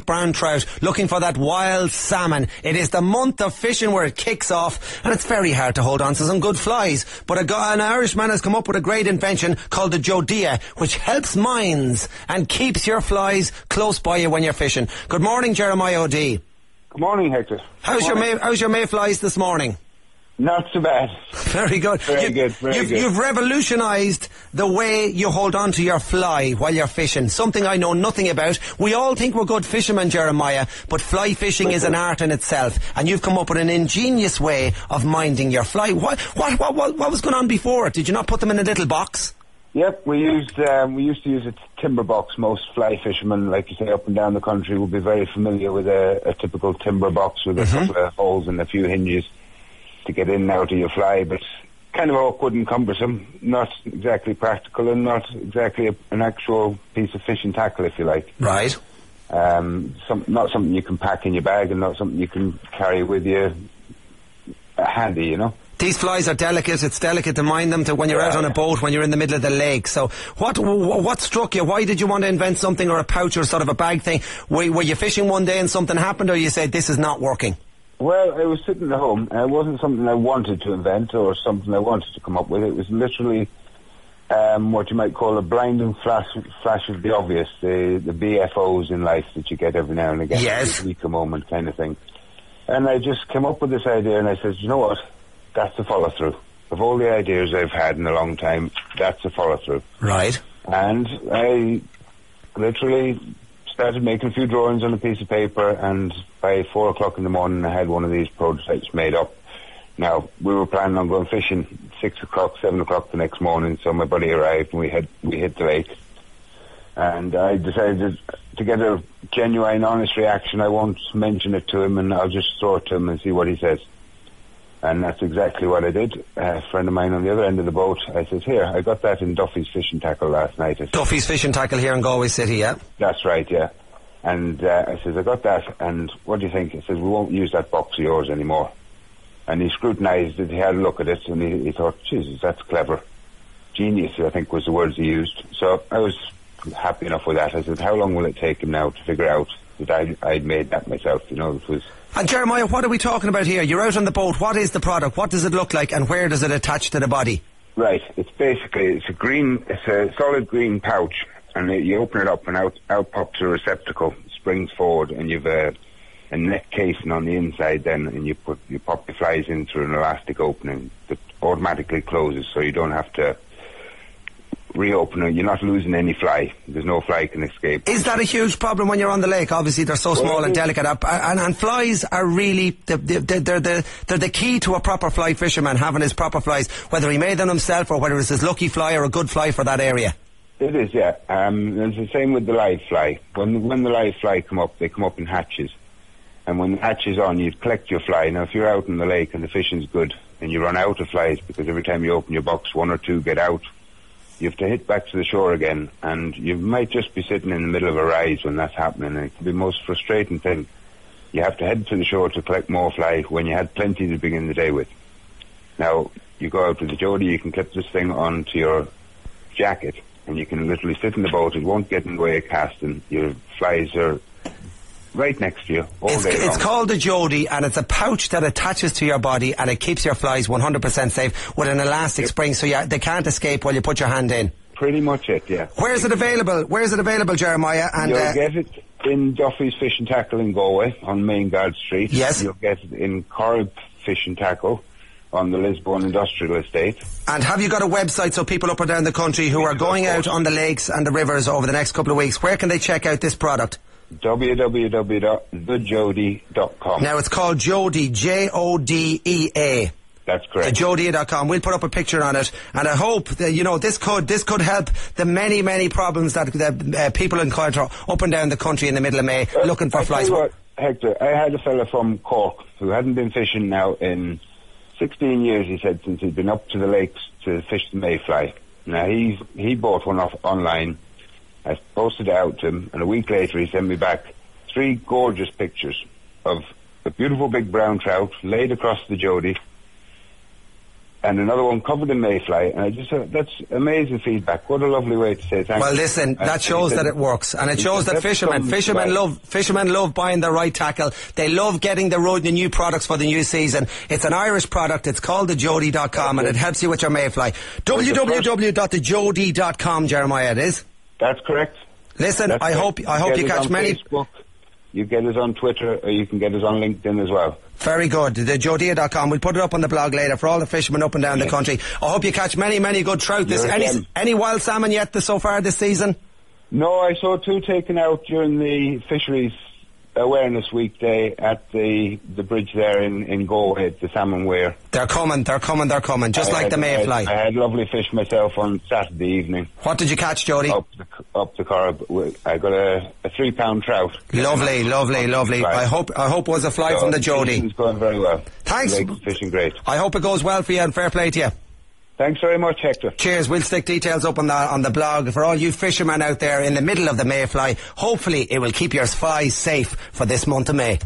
brown trout, looking for that wild salmon. It is the month of fishing where it kicks off, and it's very hard to hold on to some good flies. But an Irishman has come up with a great invention called the JODEAtm, which helps minds and keeps your flies close by you when you're fishing. Good morning, Jeremiah O'D. Good morning, Hector. How's your mayflies this morning? Not so bad. Very good. Very good. You've revolutionised the way you hold on to your fly while you're fishing. Something I know nothing about. We all think we're good fishermen, Jeremiah, but fly fishing is an art in itself. And you've come up with an ingenious way of minding your fly. What was going on before? Did you not put them in a little box? Yep, we used to use a timber box. Most fly fishermen, like you say, up and down the country, will be very familiar with a typical timber box with a couple of holes and a few hinges to get in and out of your fly, but kind of awkward and cumbersome, not exactly practical, and not exactly an actual piece of fishing tackle, if you like. Right. Not something you can pack in your bag, and not something you can carry with you handy, you know. These flies are delicate. It's delicate to mind them when you're out on a boat, when you're in the middle of the lake. So what struck you? Why did you want to invent something, or a pouch, or sort of a bag thing? Were you fishing one day and something happened, or you said, this is not working? Well, I was sitting at home, and it wasn't something I wanted to invent or something I wanted to come up with. It was literally what you might call a blinding flash of the obvious, the BFOs in life that you get every now and again. Yes. A weaker moment kind of thing. And I just came up with this idea, and I said, you know what? That's a follow-through. Of all the ideas I've had in a long time, that's a follow-through. Right. And I literally started making a few drawings on a piece of paper, and by 4 o'clock in the morning I had one of these prototypes made up. Now, we were planning on going fishing 6 o'clock, 7 o'clock the next morning, so my buddy arrived and we hit the lake. And I decided to get a genuine, honest reaction. I won't mention it to him, and I'll just throw it to him and see what he says. And that's exactly what I did. A friend of mine on the other end of the boat, I said, here, I got that in Duffy's Fishing Tackle last night. Duffy's Fishing Tackle here in Galway City, yeah? That's right, yeah. And I says, I got that, and what do you think? He says, we won't use that box of yours anymore. And he scrutinised it, he had a look at it, and he thought, Jesus, that's clever. Genius, I think, was the words he used. So I was happy enough with that. I said, how long will it take him now to figure out that I'd made that myself? You know, it was... And Jeremiah, what are we talking about here? You're out on the boat. What is the product? What does it look like, and where does it attach to the body? Right. It's a solid green pouch, and you open it up, and out pops a receptacle, springs forward, and you've a net casing on the inside then, and you pop the flies in through an elastic opening that automatically closes, so you don't have to reopen it. You're not losing any fly. There's no fly can escape. Is that a huge problem when you're on the lake? Obviously, they're so small and delicate, and flies are really they're the key to a proper fly fisherman, having his proper flies, whether he made them himself or whether it's his lucky fly or a good fly for that area. It is, yeah. It's the same with the live fly. When the live fly come up, they come up in hatches, and when the hatch is on, you collect your fly. Now, if you're out in the lake and the fishing's good, and you run out of flies because every time you open your box, one or two get out, you have to hit back to the shore again, and you might just be sitting in the middle of a rise when that's happening, and it can be the most frustrating thing. You have to head to the shore to collect more fly when you had plenty to begin the day with. Now, you go out with the JODEAtm, you can clip this thing onto your jacket, and you can literally sit in the boat, it won't get in the way of casting. Your flies are right next to you all day long. It's called the JODEAtm, and it's a pouch that attaches to your body, and it keeps your flies 100% safe with an elastic spring, so they can't escape while you put your hand in. Pretty much it, yeah. Where's it available, Jeremiah? And you'll get it in Duffy's Fishing Tackle in Galway on Main Guard Street. Yes. You'll get it in Corrib Fishing Tackle on the Lisbon Industrial Estate. And have you got a website so people up and down the country who are going out on the lakes and the rivers over the next couple of weeks, where can they check out this product? www.THEJODEA.com. Now, it's called JODEA, JODEA. That's correct. THEJODEA.com. We'll put up a picture on it, and I hope that, this could help the many problems that people encounter up and down the country in the middle of May looking for flies. Tell you what, Hector, I had a fella from Cork who hadn't been fishing now in 16 years, he said, since he'd been up to the lakes to fish the mayfly. Now, he bought one off online. I posted it out to him, and a week later he sent me back 3 gorgeous pictures of a beautiful big brown trout laid across the JODEAtm, and another one covered in mayfly, and I just thought, that's amazing feedback. What a lovely way to say thank you. Well, listen, that shows that it works, and it shows that fishermen love buying the right tackle. They love getting the new products for the new season. It's an Irish product. It's called THEJODEAtm, and it helps you with your mayfly. www.THEJODEAtm, Jeremiah, it is. That's correct. Listen, That's I hope you catch many. Facebook. You get us on Twitter, or you can get us on LinkedIn as well. Very good. THEJODEAtm. We'll put it up on the blog later for all the fishermen up and down the country. I hope you catch many, many good trout. Any wild salmon yet so far this season? No, I saw 2 taken out during the Fisheries Awareness Week day at the bridge there in Galway, the salmon weir. They're coming, just like the mayfly. I had lovely fish myself on Saturday evening. What did you catch, Jody? Up the Corrib. I got a 3-pound trout. Lovely. I hope it was a fly from the Jody. It's going very well. Thanks. Fishing great. I hope it goes well for you, and fair play to you. Thanks very much, Hector. Cheers. We'll stick details up on the blog for all you fishermen out there in the middle of the mayfly. Hopefully it will keep your flies safe for this month of May.